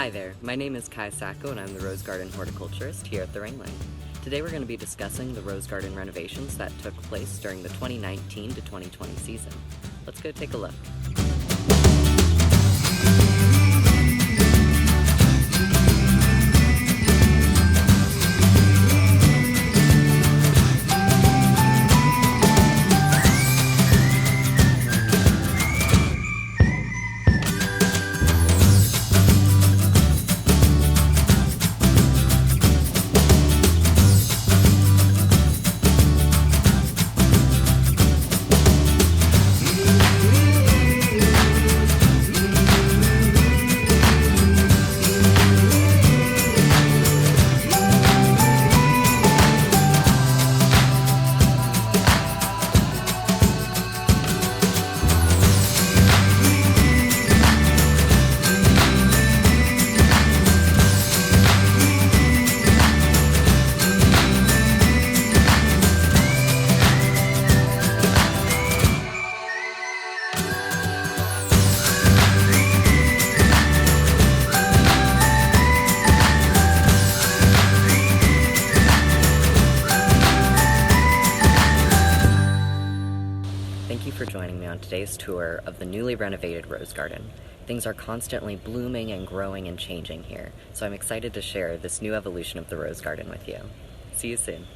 Hi there, my name is Kai Sacco and I'm the Rose Garden Horticulturist here at the Ringling. Today we're going to be discussing the Rose Garden renovations that took place during the 2019 to 2020 season. Let's go take a look. Thank you for joining me on today's tour of the newly renovated Rose Garden. Things are constantly blooming and growing and changing here, so I'm excited to share this new evolution of the Rose Garden with you. See you soon.